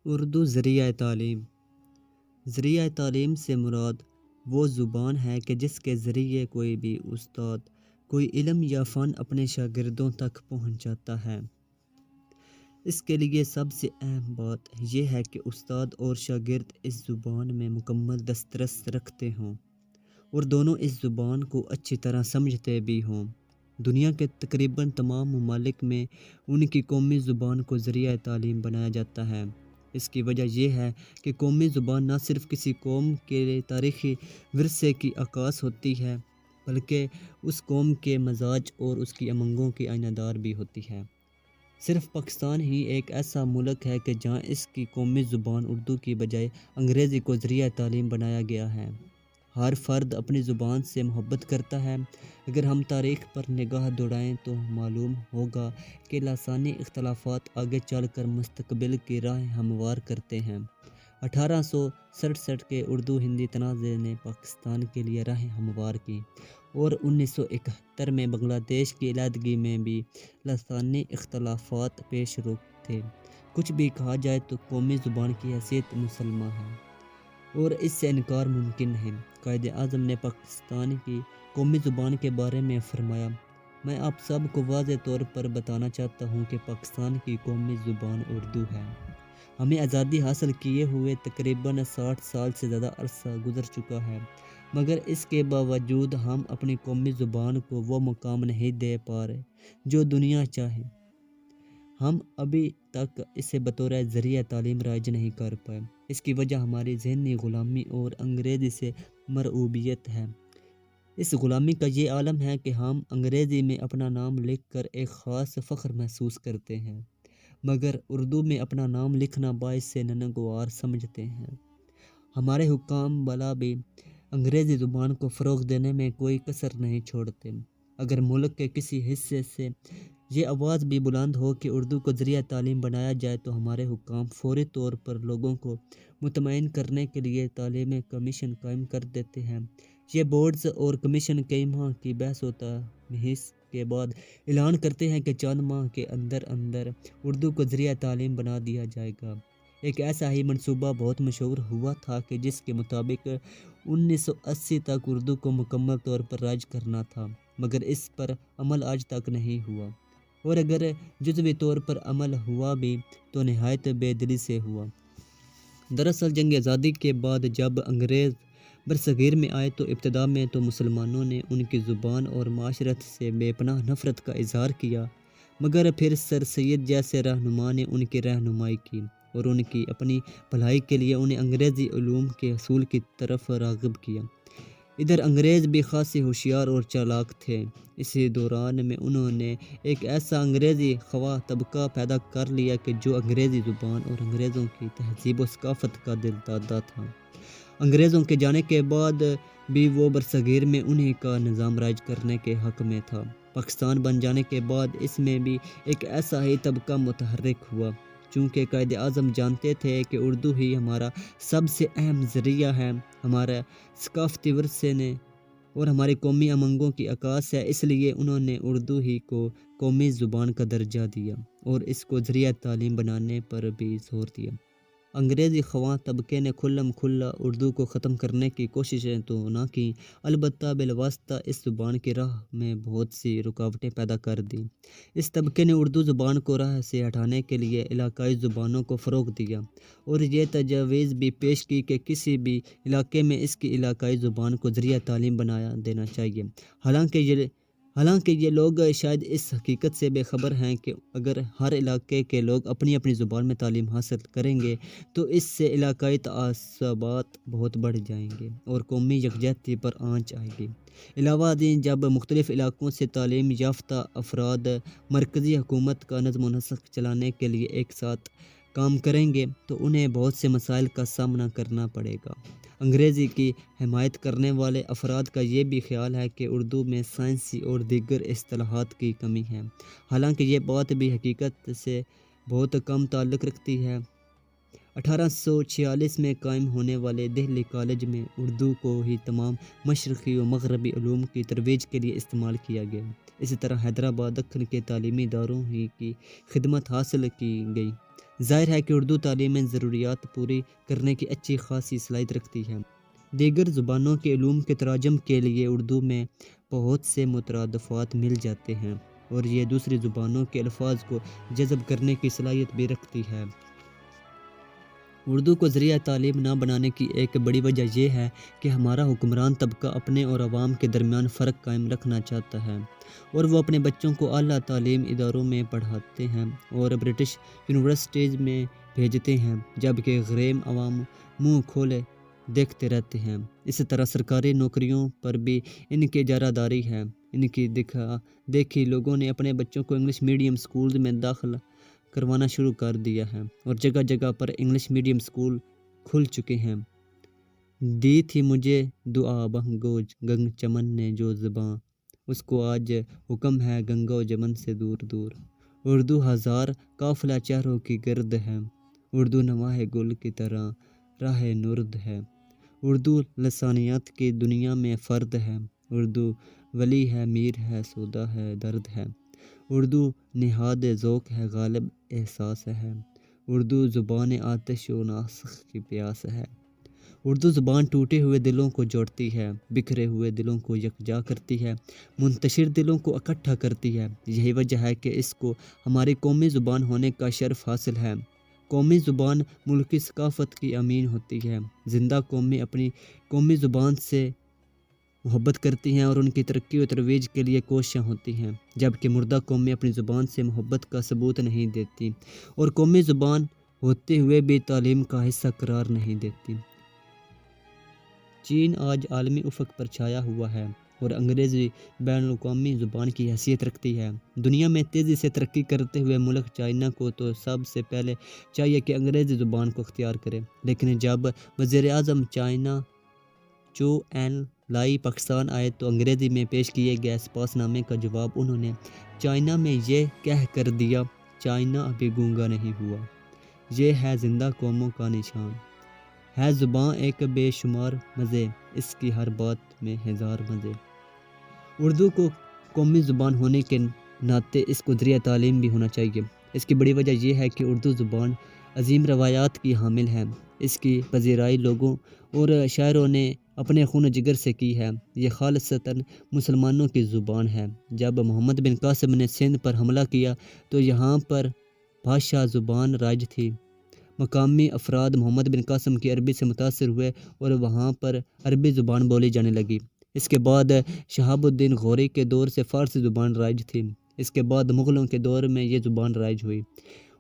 اردو ذریعہ تعلیم۔ ذریعہ تعلیم سے مراد وہ زبان ہے کہ جس کے ذریعے کوئی بھی استاد کوئی علم یا فن اپنے شاگردوں تک پہنچاتا ہے۔ اس کے لیے سب سے اہم بات یہ ہے کہ استاد اور شاگرد اس زبان میں مکمل دسترس رکھتے ہوں اور دونوں اس زبان کو اچھی طرح سمجھتے بھی ہوں۔ دنیا کے تقریباً تمام ممالک میں ان کی قومی زبان کو ذریعہ تعلیم بنایا جاتا ہے۔ اس کی وجہ یہ ہے کہ قومی زبان نہ صرف کسی قوم کے تاریخی ورثے کی عکاس ہوتی ہے بلکہ اس قوم کے مزاج اور اس کی امنگوں کی آئینہ دار بھی ہوتی ہے۔ صرف پاکستان ہی ایک ایسا ملک ہے کہ جہاں اس کی قومی زبان اردو کی بجائے انگریزی کو ذریعہ تعلیم بنایا گیا ہے۔ ہر فرد اپنی زبان سے محبت کرتا ہے۔ اگر ہم تاریخ پر نگاہ دوڑائیں تو معلوم ہوگا کہ لسانی اختلافات آگے چل کر مستقبل کی راہ ہموار کرتے ہیں۔ 1867 کے اردو ہندی تنازع نے پاکستان کے لیے راہ ہموار کی اور 1971 میں بنگلہ دیش کی علیحدگی میں بھی لسانی اختلافات پیش رو تھے۔ کچھ بھی کہا جائے تو قومی زبان کی حیثیت مسلمہ ہے اور اس سے انکار ممکن ہے۔ قائد اعظم نے پاکستان کی قومی زبان کے بارے میں فرمایا، میں آپ سب کو واضح طور پر بتانا چاہتا ہوں کہ پاکستان کی قومی زبان اردو ہے۔ ہمیں آزادی حاصل کیے ہوئے تقریباً 60 سال سے زیادہ عرصہ گزر چکا ہے، مگر اس کے باوجود ہم اپنی قومی زبان کو وہ مقام نہیں دے پا رہے جو دنیا چاہے۔ ہم ابھی تک اسے بطور ذریعہ تعلیم رائج نہیں کر پائے۔ اس کی وجہ ہماری ذہنی غلامی اور انگریزی سے مرعوبیت ہے۔ اس غلامی کا یہ عالم ہے کہ ہم انگریزی میں اپنا نام لکھ کر ایک خاص فخر محسوس کرتے ہیں، مگر اردو میں اپنا نام لکھنا باعث ننگوار سمجھتے ہیں۔ ہمارے حکام بلا بھی انگریزی زبان کو فروغ دینے میں کوئی کسر نہیں چھوڑتے۔ اگر ملک کے کسی حصے سے یہ آواز بھی بلند ہو کہ اردو کو ذریعہ تعلیم بنایا جائے تو ہمارے حکام فوری طور پر لوگوں کو مطمئن کرنے کے لیے تعلیمی کمیشن قائم کر دیتے ہیں۔ یہ بورڈز اور کمیشن کئی ماہ کی بحث و تمہیس کے بعد اعلان کرتے ہیں کہ چند ماہ کے اندر اندر اردو کو ذریعہ تعلیم بنا دیا جائے گا۔ ایک ایسا ہی منصوبہ بہت مشہور ہوا تھا کہ جس کے مطابق 1980 تک اردو کو مکمل طور پر رائج کرنا تھا، مگر اس پر عمل آج تک نہیں ہوا، اور اگر جزوی طور پر عمل ہوا بھی تو نہایت بے دلی سے ہوا۔ دراصل جنگ آزادی کے بعد جب انگریز برصغیر میں آئے تو ابتدا میں تو مسلمانوں نے ان کی زبان اور معاشرت سے بے پناہ نفرت کا اظہار کیا، مگر پھر سر سید جیسے رہنما نے ان کی رہنمائی کی اور ان کی اپنی بھلائی کے لیے انہیں انگریزی علوم کے حصول کی طرف راغب کیا۔ ادھر انگریز بھی خاصے ہوشیار اور چالاک تھے۔ اسی دوران میں انہوں نے ایک ایسا انگریزی خواہ طبقہ پیدا کر لیا کہ جو انگریزی زبان اور انگریزوں کی تہذیب و ثقافت کا دل دادا تھا۔ انگریزوں کے جانے کے بعد بھی وہ برصغیر میں انہی کا نظام رائج کرنے کے حق میں تھا۔ پاکستان بن جانے کے بعد اس میں بھی ایک ایسا ہی طبقہ متحرک ہوا۔ چونکہ قائد اعظم جانتے تھے کہ اردو ہی ہمارا سب سے اہم ذریعہ ہے، ہمارا ثقافتی ورثے نے اور ہماری قومی امنگوں کی عکاس ہے، اس لیے انہوں نے اردو ہی کو قومی زبان کا درجہ دیا اور اس کو ذریعہ تعلیم بنانے پر بھی زور دیا۔ انگریزی خواہ طبقے نے کھلم کھلا اردو کو ختم کرنے کی کوششیں تو نہ کیں، البتہ بالواسطہ اس زبان کی راہ میں بہت سی رکاوٹیں پیدا کر دیں۔ اس طبقے نے اردو زبان کو راہ سے ہٹانے کے لیے علاقائی زبانوں کو فروغ دیا اور یہ تجویز بھی پیش کی کہ کسی بھی علاقے میں اس کی علاقائی زبان کو ذریعہ تعلیم بنا دینا چاہیے۔ حالانکہ یہ لوگ شاید اس حقیقت سے بے خبر ہیں کہ اگر ہر علاقے کے لوگ اپنی اپنی زبان میں تعلیم حاصل کریں گے تو اس سے علاقائی تعصبات بہت بڑھ جائیں گے اور قومی یکجہتی پر آنچ آئے گی۔ علاوہ ازیں جب مختلف علاقوں سے تعلیم یافتہ افراد مرکزی حکومت کا نظم و نسق چلانے کے لیے ایک ساتھ کام کریں گے تو انہیں بہت سے مسائل کا سامنا کرنا پڑے گا۔ انگریزی کی حمایت کرنے والے افراد کا یہ بھی خیال ہے کہ اردو میں سائنسی اور دیگر اصطلاحات کی کمی ہے، حالانکہ یہ بات بھی حقیقت سے بہت کم تعلق رکھتی ہے۔ 1846 میں قائم ہونے والے دہلی کالج میں اردو کو ہی تمام مشرقی و مغربی علوم کی ترویج کے لیے استعمال کیا گیا۔ اسی طرح حیدرآباد دکن کے تعلیمی اداروں ہی کی خدمت حاصل کی گئی۔ ظاہر ہے کہ اردو تعلیم میں ضروریات پوری کرنے کی اچھی خاصی صلاحیت رکھتی ہے۔ دیگر زبانوں کے علوم کے تراجم کے لیے اردو میں بہت سے مترادفات مل جاتے ہیں اور یہ دوسری زبانوں کے الفاظ کو جذب کرنے کی صلاحیت بھی رکھتی ہے۔ اردو کو ذریعہ تعلیم نہ بنانے کی ایک بڑی وجہ یہ ہے کہ ہمارا حکمران طبقہ اپنے اور عوام کے درمیان فرق قائم رکھنا چاہتا ہے اور وہ اپنے بچوں کو اعلیٰ تعلیم اداروں میں پڑھاتے ہیں اور برٹش یونیورسٹیز میں بھیجتے ہیں، جبکہ غیر عوام منہ کھولے دیکھتے رہتے ہیں۔ اسی طرح سرکاری نوکریوں پر بھی ان کی اجارہ داری ہے۔ ان کی دیکھی لوگوں نے اپنے بچوں کو انگلش میڈیم سکولز میں داخل کروانا شروع کر دیا ہے اور جگہ جگہ پر انگلش میڈیم سکول کھل چکے ہیں۔ دی تھی مجھے دعا بہنگو گنگ چمن نے جو زباں، اس کو آج حکم ہے گنگا و جمن سے دور دور۔ اردو ہزار قافلہ چہروں کی گرد ہے، اردو نواح گل کی طرح راہ نرد ہے۔ اردو لسانیات کی دنیا میں فرد ہے، اردو ولی ہے میر ہے سودا ہے درد ہے۔ اردو نہاد ذوق ہے غالب احساس ہے، اردو زبان آتش و ناسخ کی پیاس ہے۔ اردو زبان ٹوٹے ہوئے دلوں کو جوڑتی ہے، بکھرے ہوئے دلوں کو یکجا کرتی ہے، منتشر دلوں کو اکٹھا کرتی ہے۔ یہی وجہ ہے کہ اس کو ہماری قومی زبان ہونے کا شرف حاصل ہے۔ قومی زبان ملکی ثقافت کی امین ہوتی ہے۔ زندہ قومیں اپنی قومی زبان سے محبت کرتی ہیں اور ان کی ترقی و ترویج کے لیے کوشاں ہوتی ہیں، جبکہ مردہ قومیں اپنی زبان سے محبت کا ثبوت نہیں دیتی اور قومی زبان ہوتے ہوئے بھی تعلیم کا حصہ قرار نہیں دیتی۔ چین آج عالمی افق پر چھایا ہوا ہے اور انگریزی بین الاقوامی زبان کی حیثیت رکھتی ہے۔ دنیا میں تیزی سے ترقی کرتے ہوئے ملک چائنا کو تو سب سے پہلے چاہیے کہ انگریزی زبان کو اختیار کرے، لیکن جب وزیر اعظم چائنا چو این لائی پاکستان آئے تو انگریزی میں پیش کیے گئے سپاس نامے کا جواب انہوں نے چائنا میں یہ کہہ کر دیا: چائنا ابھی گونگا نہیں ہوا، یہ ہے زندہ قوموں کا نشان، ہے زباں ایک بے شمار مزے، اس کی ہر بات میں ہزار مزے۔ اردو کو قومی زبان ہونے کے ناطے اس کو ذریعہ تعلیم بھی ہونا چاہیے۔ اس کی بڑی وجہ یہ ہے کہ اردو زبان عظیم روایات کی حامل ہے، اس کی پذیرائی لوگوں اور شاعروں نے اپنے خون و جگر سے کی ہے۔ یہ خالصتاً مسلمانوں کی زبان ہے۔ جب محمد بن قاسم نے سندھ پر حملہ کیا تو یہاں پر بھاشا زبان رائج تھی۔ مقامی افراد محمد بن قاسم کی عربی سے متاثر ہوئے اور وہاں پر عربی زبان بولی جانے لگی۔ اس کے بعد شہاب الدین غوری کے دور سے فارسی زبان رائج تھی۔ اس کے بعد مغلوں کے دور میں یہ زبان رائج ہوئی۔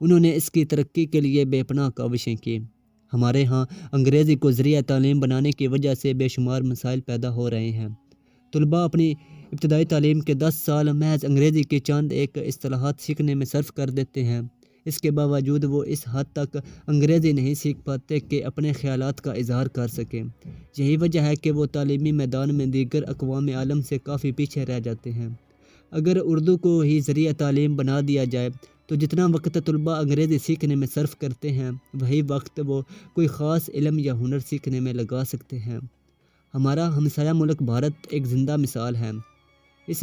انہوں نے اس کی ترقی کے لیے بے پناہ کاوشیں کی۔ ہمارے ہاں انگریزی کو ذریعہ تعلیم بنانے کی وجہ سے بے شمار مسائل پیدا ہو رہے ہیں۔ طلباء اپنی ابتدائی تعلیم کے 10 سال محض انگریزی کے چند ایک اصطلاحات سیکھنے میں صرف کر دیتے ہیں۔ اس کے باوجود وہ اس حد تک انگریزی نہیں سیکھ پاتے کہ اپنے خیالات کا اظہار کر سکیں۔ یہی وجہ ہے کہ وہ تعلیمی میدان میں دیگر اقوام عالم سے کافی پیچھے رہ جاتے ہیں۔ اگر اردو کو ہی ذریعہ تعلیم بنا دیا جائے تو جتنا وقت طلباء انگریزی سیکھنے میں صرف کرتے ہیں وہی وقت وہ کوئی خاص علم یا ہنر سیکھنے میں لگا سکتے ہیں۔ ہمارا ہمسایہ ملک بھارت ایک زندہ مثال ہے۔ اس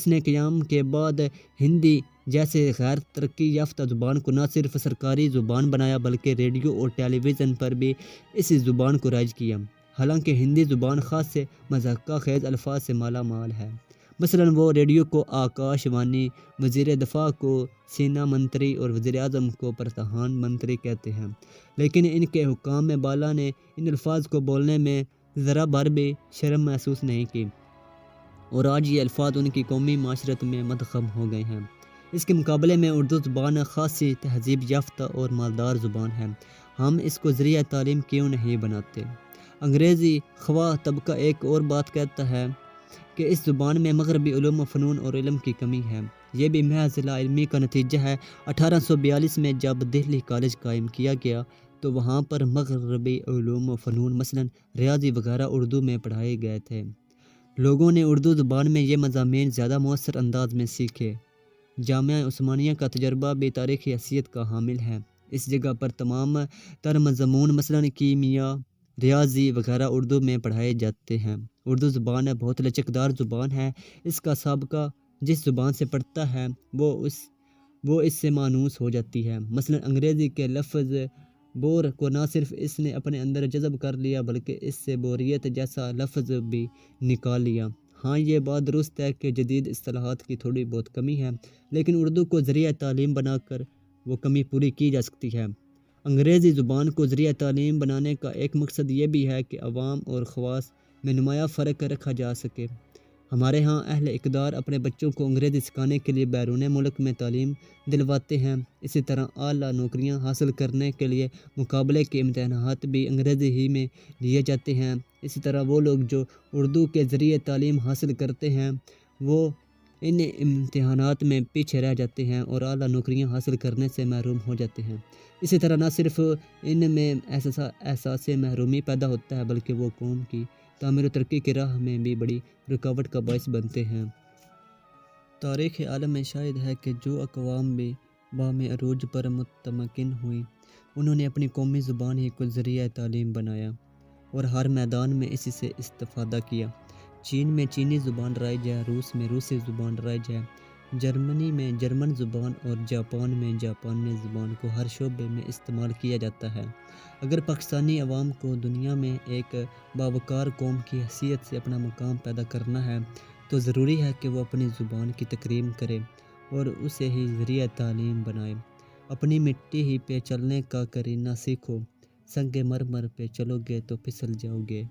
نے قیام کے بعد ہندی جیسے غیر ترقی یافتہ زبان کو نہ صرف سرکاری زبان بنایا بلکہ ریڈیو اور ٹیلی ویژن پر بھی اس زبان کو رائج کیا۔ حالانکہ ہندی زبان خاص سے مضحکہ خیز الفاظ سے مالا مال ہے۔ مثلاً وہ ریڈیو کو آکاش وانی، وزیر دفاع کو سینا منتری اور وزیر اعظم کو پردھان منتری کہتے ہیں، لیکن ان کے حکام بالا نے ان الفاظ کو بولنے میں ذرا بھر بھی شرم محسوس نہیں کی اور آج یہ الفاظ ان کی قومی معاشرت میں مدغم ہو گئے ہیں۔ اس کے مقابلے میں اردو زبان خاصی تہذیب یافتہ اور مالدار زبان ہے۔ ہم اس کو ذریعہ تعلیم کیوں نہیں بناتے؟ انگریزی خواہ طبقہ ایک اور بات کہتا ہے کہ اس زبان میں مغربی علوم و فنون اور علم کی کمی ہے۔ یہ بھی محض لا علمی کا نتیجہ ہے۔ 1842 میں جب دہلی کالج قائم کیا گیا تو وہاں پر مغربی علوم و فنون مثلاً ریاضی وغیرہ اردو میں پڑھائے گئے تھے۔ لوگوں نے اردو زبان میں یہ مضامین زیادہ مؤثر انداز میں سیکھے۔ جامعہ عثمانیہ کا تجربہ بھی تاریخی حیثیت کا حامل ہے۔ اس جگہ پر تمام تر مضمون مثلاً کیمیا، ریاضی وغیرہ اردو میں پڑھائے جاتے ہیں۔ اردو زبان بہت لچکدار زبان ہے۔ اس کا سابقہ جس زبان سے پڑھتا ہے وہ اس سے مانوس ہو جاتی ہے۔ مثلاً انگریزی کے لفظ بور کو نہ صرف اس نے اپنے اندر جذب کر لیا بلکہ اس سے بوریت جیسا لفظ بھی نکال لیا۔ ہاں یہ بات درست ہے کہ جدید اصطلاحات کی تھوڑی بہت کمی ہے، لیکن اردو کو ذریعہ تعلیم بنا کر وہ کمی پوری کی جا سکتی ہے۔ انگریزی زبان کو ذریعہ تعلیم بنانے کا ایک مقصد یہ بھی ہے کہ عوام اور خواص میں نمایاں فرق رکھا جا سکے۔ ہمارے ہاں اہل اقدار اپنے بچوں کو انگریزی سکھانے کے لیے بیرون ملک میں تعلیم دلواتے ہیں۔ اسی طرح اعلیٰ نوکریاں حاصل کرنے کے لیے مقابلے کے امتحانات بھی انگریزی ہی میں لیے جاتے ہیں۔ اسی طرح وہ لوگ جو اردو کے ذریعے تعلیم حاصل کرتے ہیں وہ ان امتحانات میں پیچھے رہ جاتے ہیں اور اعلیٰ نوکریاں حاصل کرنے سے محروم ہو جاتے ہیں۔ اسی طرح نہ صرف ان میں احساس محرومی پیدا ہوتا ہے بلکہ وہ قوم کی تعمیر و ترقی کی راہ میں بھی بڑی رکاوٹ کا باعث بنتے ہیں۔ تاریخ عالم میں شاہد ہے کہ جو اقوام بھی بام عروج پر متمکن ہوئیں انہوں نے اپنی قومی زبان ہی کو ذریعہ تعلیم بنایا اور ہر میدان میں اسی سے استفادہ کیا۔ چین میں چینی زبان رائج ہے، روس میں روسی زبان رائج ہے، جرمنی میں جرمن زبان اور جاپان میں جاپانی زبان کو ہر شعبے میں استعمال کیا جاتا ہے۔ اگر پاکستانی عوام کو دنیا میں ایک باوقار قوم کی حیثیت سے اپنا مقام پیدا کرنا ہے تو ضروری ہے کہ وہ اپنی زبان کی تکریم کرے اور اسے ہی ذریعہ تعلیم بنائے۔ اپنی مٹی ہی پہ چلنے کا کرینہ سیکھو، سنگ مرمر پہ چلو گے تو پھسل جاؤ گے۔